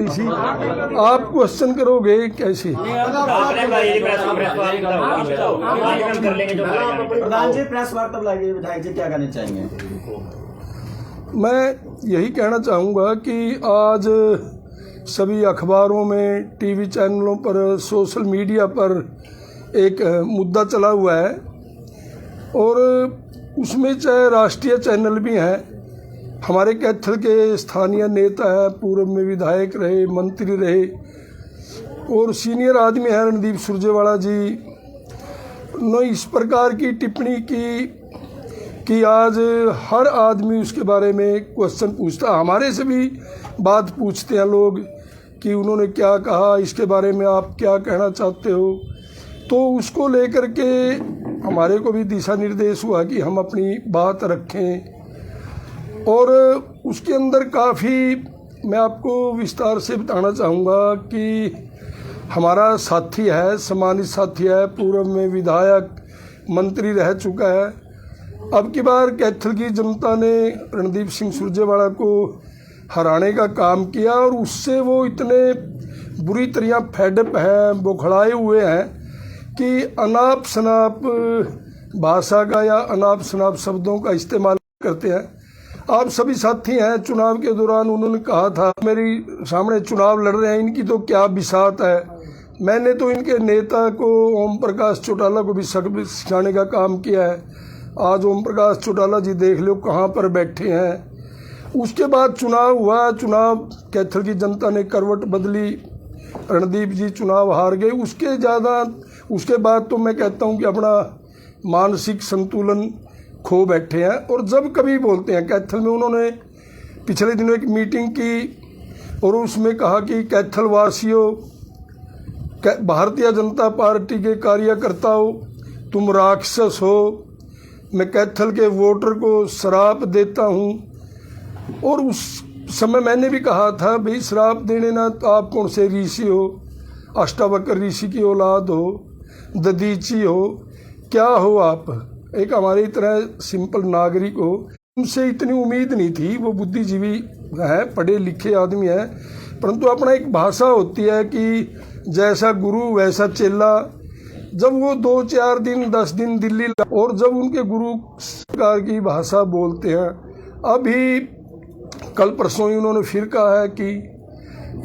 थोड़ी सी आप क्वेश्चन करोगे कैसे? प्रधान जी प्रेस वार्ता बुलाइए, विधायक जी क्या कहना चाहेंगे? मैं यही कहना चाहूँगा कि आज सभी अखबारों में, टीवी चैनलों पर, सोशल मीडिया पर एक मुद्दा चला हुआ है और उसमें चाहे राष्ट्रीय चैनल भी हैं, हमारे कैथल के स्थानीय नेता है, पूर्व में विधायक रहे, मंत्री रहे और सीनियर आदमी हैं रणदीप सुरजेवाला जी ने इस प्रकार की टिप्पणी की कि आज हर आदमी उसके बारे में क्वेश्चन पूछता है। हमारे से भी बात पूछते हैं लोग कि उन्होंने क्या कहा, इसके बारे में आप क्या कहना चाहते हो। तो उसको लेकर के हमारे को भी दिशा निर्देश हुआ कि हम अपनी बात रखें और उसके अंदर काफ़ी मैं आपको विस्तार से बताना चाहूँगा कि हमारा साथी है, सम्मानित साथी है, पूर्व में विधायक, मंत्री रह चुका है। अब की बार कैथल की जनता ने रणदीप सिंह सुरजेवाला को हराने का काम किया और उससे वो इतने बुरी तरह फेडअप हैं, बौखलाए हुए हैं कि अनाप शनाप भाषा का या अनाप शनाप शब्दों का इस्तेमाल करते हैं। आप सभी साथी हैं, चुनाव के दौरान उन्होंने कहा था मेरे सामने चुनाव लड़ रहे हैं, इनकी तो क्या बिसात है। मैंने तो इनके नेता को ओम प्रकाश चौटाला को भी सबक सिखाने का काम किया है। आज ओम प्रकाश चौटाला जी देख लो कहाँ पर बैठे हैं। उसके बाद चुनाव हुआ, चुनाव कैथल की जनता ने करवट बदली, रणदीप जी चुनाव हार गए। उसके बाद तो मैं कहता हूँ कि अपना मानसिक संतुलन खो बैठे हैं और जब कभी बोलते हैं। कैथल में उन्होंने पिछले दिनों एक मीटिंग की और उसमें कहा कि कैथल वासियों, भारतीय जनता पार्टी के कार्यकर्ताओं, तुम राक्षस हो, मैं कैथल के वोटर को श्राप देता हूँ। और उस समय मैंने भी कहा था भाई श्राप देने ना तो आप कौन से ऋषि हो, अष्टावक्र ऋषि की औलाद हो, ददीची हो, क्या हो आप? एक हमारी तरह सिंपल नागरिक हो। उनसे इतनी उम्मीद नहीं थी, वो बुद्धिजीवी है, पढ़े लिखे आदमी है, परंतु अपना एक भाषा होती है कि जैसा गुरु वैसा चेला। जब वो 2-4 दिन 10 दिन दिल्ली और जब उनके गुरु सरकार की भाषा बोलते हैं, अभी कल परसों ही उन्होंने फिर कहा है कि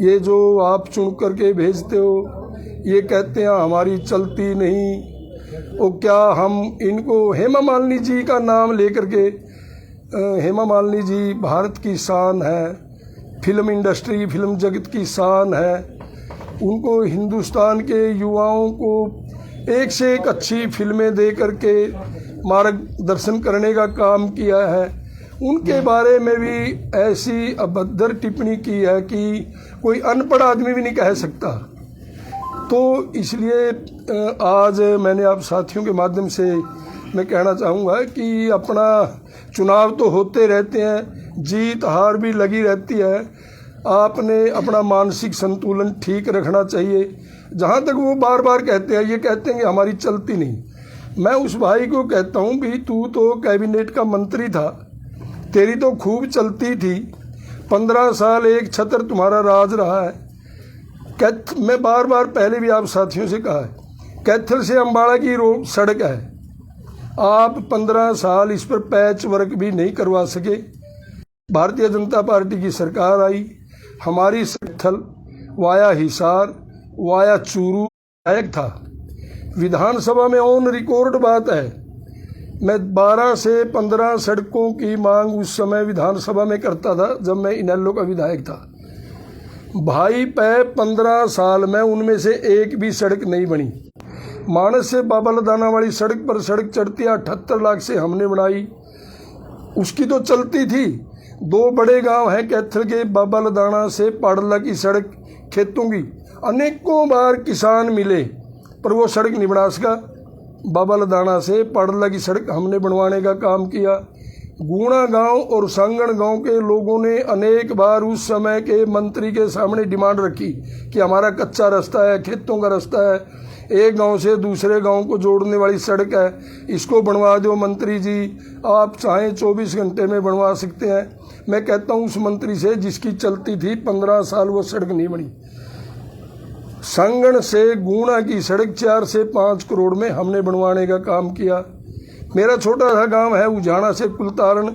ये जो आप चुन करके भेजते हो, ये कहते हैं हमारी चलती नहीं। और क्या हम इनको हेमा मालिनी जी का नाम लेकर के, हेमा मालिनी जी भारत की शान है, फिल्म इंडस्ट्री, फिल्म जगत की शान है, उनको हिंदुस्तान के युवाओं को एक से एक अच्छी फिल्में दे करके मार्गदर्शन करने का काम किया है। उनके बारे में भी ऐसी अभद्र टिप्पणी की है कि कोई अनपढ़ आदमी भी नहीं कह सकता। तो इसलिए आज मैंने आप साथियों के माध्यम से मैं कहना चाहूँगा कि अपना चुनाव तो होते रहते हैं, जीत हार भी लगी रहती है, आपने अपना मानसिक संतुलन ठीक रखना चाहिए। जहाँ तक वो बार बार कहते हैं, ये कहते हैं कि हमारी चलती नहीं, मैं उस भाई को कहता हूँ भी तू तो कैबिनेट का मंत्री था, तेरी तो खूब चलती थी, 15 साल एक छत्र तुम्हारा राज रहा है। मैं बार बार पहले भी आप साथियों से कहा है, कैथल से अम्बाड़ा की रोड सड़क है, आप 15 साल इस पर पैच वर्क भी नहीं करवा सके। भारतीय जनता पार्टी की सरकार आई, हमारी कैथल वाया हिसार वाया चूरू विधायक था, विधानसभा में ऑन रिकॉर्ड बात है, मैं 12 से 15 सड़कों की मांग उस समय विधानसभा में करता था जब मैं इनेलो का विधायक था। भाई 15 साल में उनमें से एक भी सड़क नहीं बनी। मानस से बाबा लदाना वाली सड़क पर सड़क चढ़ती 78 लाख से हमने बनाई, उसकी तो चलती थी। 2 बड़े गांव हैं कैथल के, बाबा लदाना से पाड़ला की सड़क खेतों की, अनेकों बार किसान मिले पर वो सड़क नहीं बना सका। बाबा लदाना से पाड़ला की सड़क हमने बनवाने का काम किया। गुणा गांव और सांगण गांव के लोगों ने अनेक बार उस समय के मंत्री के सामने डिमांड रखी कि हमारा कच्चा रास्ता है, खेतों का रास्ता है, एक गांव से दूसरे गांव को जोड़ने वाली सड़क है, इसको बनवा दो मंत्री जी, आप चाहें 24 घंटे में बनवा सकते हैं। मैं कहता हूँ उस मंत्री से जिसकी चलती थी 15 साल वो सड़क नहीं बनी। संगण से गुणा की सड़क 4 से 5 करोड़ में हमने बनवाने का काम किया। मेरा छोटा सा गांव है उजाना से कुलतारण,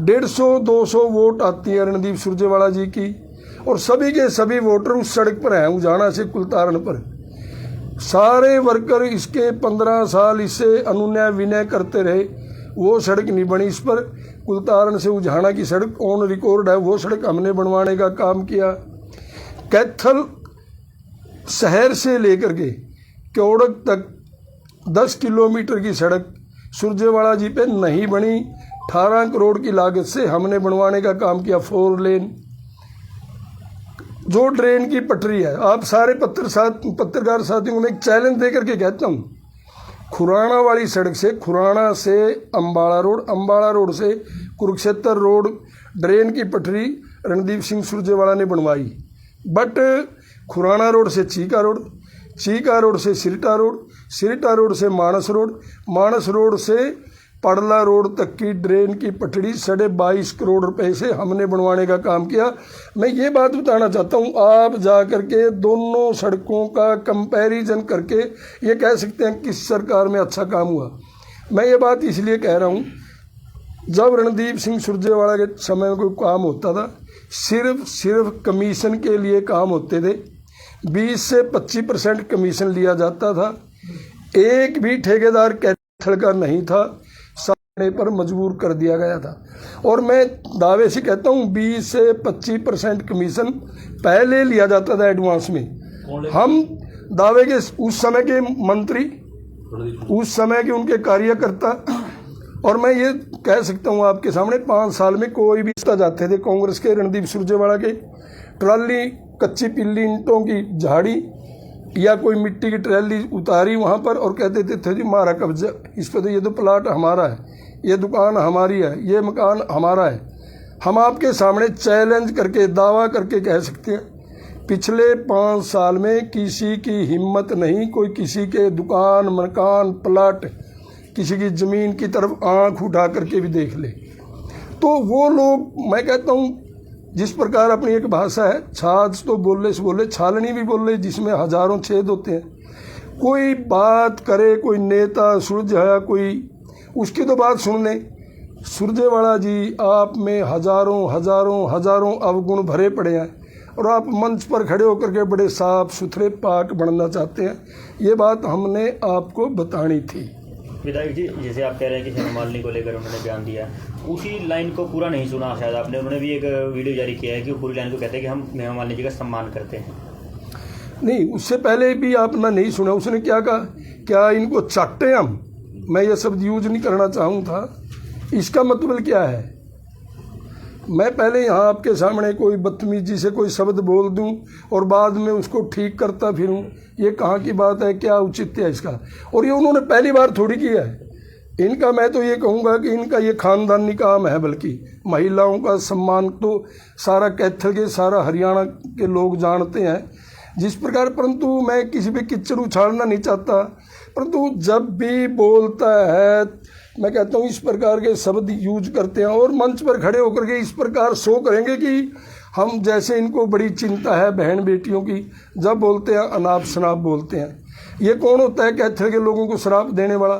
150-200 वोट आती है रणदीप सुरजेवाला जी की, और सभी के सभी वोटर उस सड़क पर हैं उजाना से कुलतारण पर। सारे वर्कर इसके 15 साल इससे अनुनय विनय करते रहे, वो सड़क नहीं बनी। इस पर कुलतारण से उजाना की सड़क ऑन रिकॉर्ड है, वो सड़क हमने बनवाने का काम किया। कैथल शहर से लेकर के क्योड़क तक 10 किलोमीटर की सड़क सुरजेवाला जी पे नहीं बनी। 18 करोड़ की लागत से हमने बनवाने का काम किया 4 लेन। जो ट्रेन की पटरी है, आप सारे पत्रकार साथियों को मैं एक चैलेंज देकर के कहता हूँ, खुराना वाली सड़क से खुराना से अम्बाड़ा रोड, अम्बाड़ा रोड से कुरुक्षेत्र रोड, ट्रेन की पटरी रणदीप सिंह सुरजेवाला ने बनवाई। बट खुराना रोड से चीका रोड, चीका रोड से सिरटा रोड, सिरटा रोड से मानस रोड, मानस रोड से पड़ला रोड तक की ट्रेन की पटड़ी 22.5 करोड़ रुपए से हमने बनवाने का काम किया। मैं ये बात बताना चाहता हूँ, आप जा करके दोनों सड़कों का कंपैरिजन करके ये कह सकते हैं किस सरकार में अच्छा काम हुआ। मैं ये बात इसलिए कह रहा हूँ, जब रणदीप सिंह सुरजेवाला के समय में कोई काम होता था, सिर्फ कमीशन के लिए काम होते थे। 20 से 25% कमीशन लिया जाता था। एक भी ठेकेदार कैथल का नहीं था, सारे पर मजबूर कर दिया गया था। और मैं दावे से कहता हूँ 20 से 25% कमीशन पहले लिया जाता था एडवांस में। हम दावे के उस समय के मंत्री, उस समय के उनके कार्यकर्ता, और मैं ये कह सकता हूँ आपके सामने 5 साल में कोई भी जाते थे कांग्रेस के रणदीप सुरजेवाला के, ट्राली कच्ची पिल्ली ईंटों की झाड़ी या कोई मिट्टी की ट्रैली उतारी वहाँ पर और कहते थे जी हमारा कब्जा इस पर, तो ये तो प्लाट हमारा है, ये दुकान हमारी है, ये मकान हमारा है। हम आपके सामने चैलेंज करके दावा करके कह सकते हैं पिछले 5 साल में किसी की हिम्मत नहीं, कोई किसी के दुकान मकान प्लाट किसी की ज़मीन की तरफ आंख उठा करके भी देख ले। तो वो लोग, मैं कहता हूँ जिस प्रकार अपनी एक भाषा है, छाछ तो बोले से बोले, छालनी भी बोले, जिसमें हजारों छेद होते हैं। कोई बात करे, कोई नेता सुलझाया कोई, उसकी तो बात सुन ले। सुरजेवाला जी आप में हजारों अवगुण भरे पड़े हैं और आप मंच पर खड़े होकर के बड़े साफ सुथरे पाक बनना चाहते हैं। ये बात हमने आपको बतानी थी। विधायक जी, जैसे आप कह रहे हैं कि हेमा मालिनी को लेकर उन्होंने बयान दिया, उसी लाइन को पूरा नहीं सुना शायद आपने। उन्होंने भी एक वीडियो जारी किया है कि वो पूरी लाइन को कहते हैं कि हम हेमा मालिनी जी का सम्मान करते हैं। नहीं, उससे पहले भी आपने नहीं सुना। उसने क्या कहा, क्या इनको चाटे हम? मैं ये शब्द यूज नहीं करना चाहूँ था। इसका मतलब क्या है? मैं पहले यहाँ आपके सामने कोई बदतमीजी से कोई शब्द बोल दूं और बाद में उसको ठीक करता फिरूं, ये कहाँ की बात है? क्या उचित है इसका? और ये उन्होंने पहली बार थोड़ी किया है। इनका मैं तो ये कहूँगा कि इनका ये खानदानी काम है, बल्कि महिलाओं का सम्मान तो सारा कैथल के, सारा हरियाणा के लोग जानते हैं जिस प्रकार। परंतु मैं किसी पे किच्चड़ उछालना नहीं चाहता, परंतु जब भी बोलता है मैं कहता हूँ इस प्रकार के शब्द यूज करते हैं और मंच पर खड़े होकर के इस प्रकार शो करेंगे कि हम जैसे इनको बड़ी चिंता है बहन बेटियों की। जब बोलते हैं अनाप शनाप बोलते हैं। ये कौन होता है कैथल के लोगों को शराप देने वाला?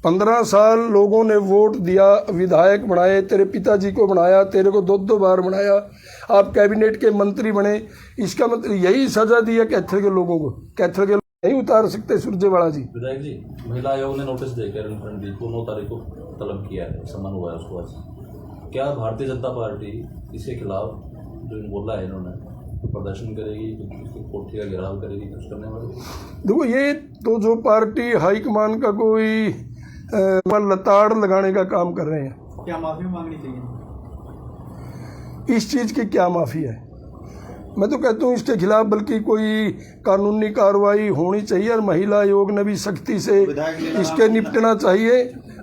15 साल लोगों ने वोट दिया, विधायक बनाए, तेरे पिताजी को बनाया, तेरे को 2 बार बनाया, आप कैबिनेट के मंत्री बने। इसका मतलब यही सजा दी है कैथल के लोगों को? कैथल के नहीं उतार सकते सुरजेवाला जी। विधायक जी, महिला आयोग ने नोटिस देकर रणदीप को 9 तारीख को तलब किया है, सम्मान हुआ है उसको आज। क्या भारतीय जनता पार्टी इसके खिलाफ जो बोला है इन्होंने तो प्रदर्शन करेगी, कोर्ट का घेराव करेगी, कुछ करने वाली? देखो, ये तो जो पार्टी हाईकमान का कोई लताड़ लगाने का काम कर रहे हैं। क्या माफी मांगनी चाहिए? इस चीज की क्या माफी है? मैं तो कहता हूँ इसके खिलाफ बल्कि कोई कानूनी कार्रवाई होनी चाहिए और महिला आयोग ने भी सख्ती से इसके निपटना चाहिए।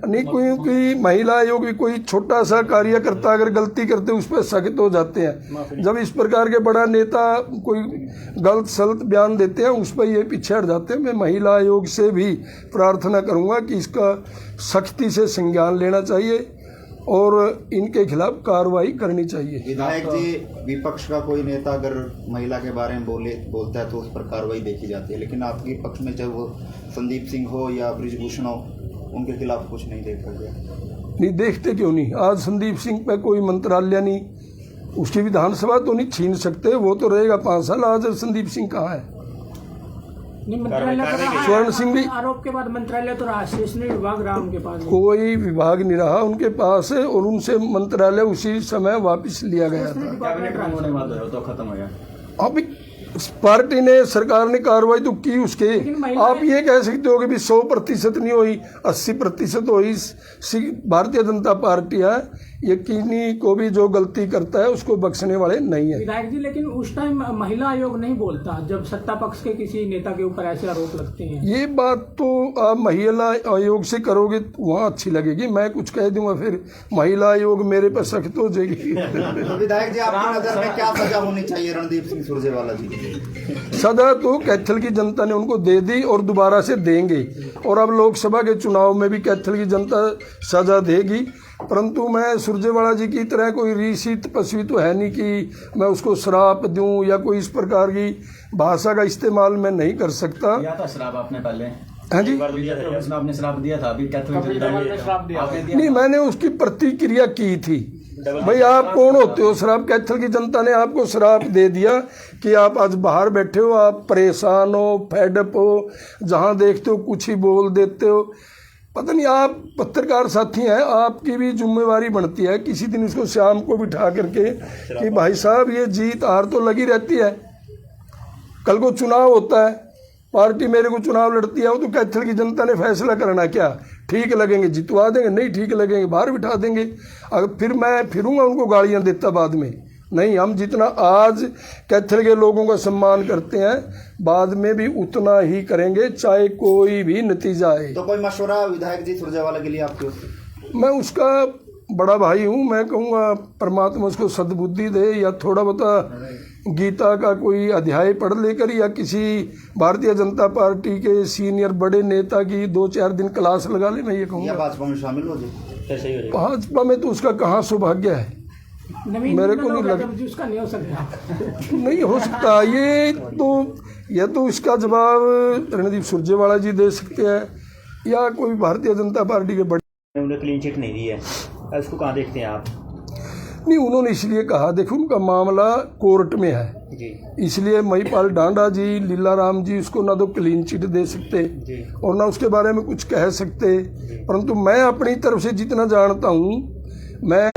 नहीं, क्योंकि महिला आयोग भी कोई छोटा सा कार्यकर्ता अगर गलती करते उस पर सख्त हो जाते हैं। जब इस प्रकार के बड़ा नेता कोई गलत सलत बयान देते हैं उस पर ये पीछे हट जाते हैं। मैं महिला आयोग से भी प्रार्थना करूंगा कि इसका सख्ती से संज्ञान लेना चाहिए और इनके खिलाफ कार्रवाई करनी चाहिए। विधायक जी, विपक्ष का कोई नेता अगर महिला के बारे में बोलता है तो उस पर कार्रवाई देखी जाती है, लेकिन आपके पक्ष में चाहे वो संदीप सिंह हो या बृजभूषण हो, उनके खिलाफ कुछ नहीं देखा गया। नहीं देखते क्यों नहीं? आज संदीप सिंह पे कोई मंत्रालय नहीं, उसकी विधानसभा तो नहीं छीन सकते, वो तो रहेगा 5 साल। आज संदीप सिंह कहाँ है? नहीं, मंत्रालय तो रहा, स्वर्ण सिंह भी आरोप के बाद मंत्रालय तो रहा, स्टेशनरी विभाग रहा उनके पास। कोई विभाग नहीं रहा उनके पास है, और उनसे मंत्रालय उसी समय वापस लिया गया था। कैबिनेट में होने वाला है तो खत्म हो गया। अब पार्टी ने, सरकार ने कार्रवाई तो की उसके। आप ये कह सकते हो कि भी 100% नहीं हुई, 80% हुई। भारतीय जनता पार्टी है, यकीनी को भी जो गलती करता है उसको बख्शने वाले नहीं है। विधायक जी, लेकिन उस टाइम महिला आयोग नहीं बोलता जब सत्ता पक्ष के किसी नेता के ऊपर ऐसे आरोप लगते हैं। ये बात तो आप महिला आयोग से करोगे वहाँ अच्छी लगेगी, मैं कुछ कह दूंगा फिर महिला आयोग मेरे पर सख्त हो जाएगी। तो विधायक जी, आपकी नजर में क्या सजा होनी चाहिए रणदीप सिंह सुरजेवाला जी? सजा तो कैथल की जनता ने उनको दे दी और दोबारा से देंगे, और अब लोकसभा के चुनाव में भी कैथल की जनता सजा देगी। परंतु मैं सुरजेवाला जी की तरह कोई ऋषि तपस्वी तो है नहीं कि मैं उसको श्राप दूं या कोई इस प्रकार की भाषा का इस्तेमाल मैं नहीं कर सकता। दिया था श्राप आपने पहले? हाँ जी, आपने श्राप दिया था अभी कैथल? नहीं, मैंने उसकी प्रतिक्रिया की थी। भाई आप कौन होते हो श्राप? कैथल की जनता ने आपको श्राप दे दिया कि आप आज बाहर बैठे हो, आप परेशान हो, फेडअप हो, जहां देखते हो कुछ ही बोल देते हो। पता नहीं, आप पत्रकार साथी हैं, आपकी भी जिम्मेवारी बनती है किसी दिन इसको शाम को बिठा करके कि भाई साहब ये जीत हार तो लगी रहती है, कल को चुनाव होता है, पार्टी मेरे को चुनाव लड़ती है, वो तो कैथल की जनता ने फैसला करना क्या, ठीक लगेंगे जितवा देंगे, नहीं ठीक लगेंगे बाहर बिठा देंगे। अगर फिर मैं फिरूंगा उनको गालियां देता बाद में? नहीं, हम जितना आज कैथल के लोगों का सम्मान करते हैं बाद में भी उतना ही करेंगे, चाहे कोई भी नतीजा आए। तो कोई मशवरा विधायक जी सुरजेवाला के लिए आपके? मैं उसका बड़ा भाई हूँ, मैं कहूँगा परमात्मा उसको सद्बुद्धि दे, या थोड़ा बहुत गीता का कोई अध्याय पढ़ लेकर या किसी भारतीय जनता पार्टी के सीनियर बड़े नेता की 2-4 दिन क्लास लगा ले, मैं ये कहूँगा। भाजपा में शामिल हो जाए? भाजपा में तो उसका कहाँ सौभाग्य है, मेरे को नहीं लगता उसका नहीं हो सकता। नहीं हो सकता। ये तो इसका जवाब रणदीप सुरजेवाला जी दे सकते हैं या कोई भारतीय जनता पार्टी के बड़े। उन्हें क्लीन चिट नहीं दी है, उसको कहाँ देखते हैं आप? नहीं, उन्होंने इसलिए कहा, देखो उनका मामला कोर्ट में है जी, इसलिए महिपाल डांडा जी, लीलाराम जी उसको ना तो क्लीन चिट दे सकते जी, और ना उसके बारे में कुछ कह सकते। परंतु मैं अपनी तरफ से जितना जानता हूँ, मैं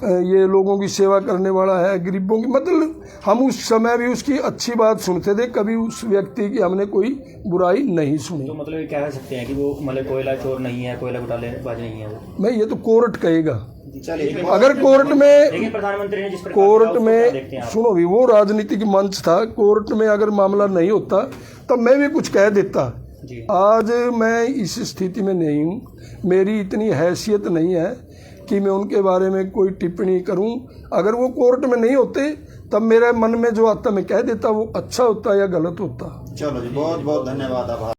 ये लोगों की सेवा करने वाला है, गरीबों की, मतलब हम उस समय भी उसकी अच्छी बात सुनते थे, कभी उस व्यक्ति की हमने कोई बुराई नहीं सुनी। तो मतलब ये कह सकते हैं कि वो मतलब कोयला चोर नहीं है, कोयला घोटालेबाज नहीं है वो? मैं ये तो कोर्ट कहेगा। चलिए, अगर कोर्ट में, लेकिन प्रधानमंत्री ने जिस प्रकार कोर्ट में सुनो भी, वो राजनीतिक मंच था, कोर्ट में अगर मामला नहीं होता तब मैं भी कुछ कह देता। आज मैं इस स्थिति में नहीं हूँ, मेरी इतनी हैसियत नहीं है कि मैं उनके बारे में कोई टिप्पणी करूं। अगर वो कोर्ट में नहीं होते तब मेरे मन में जो आता मैं कह देता, वो अच्छा होता या गलत होता। चलो जी, बहुत बहुत धन्यवाद।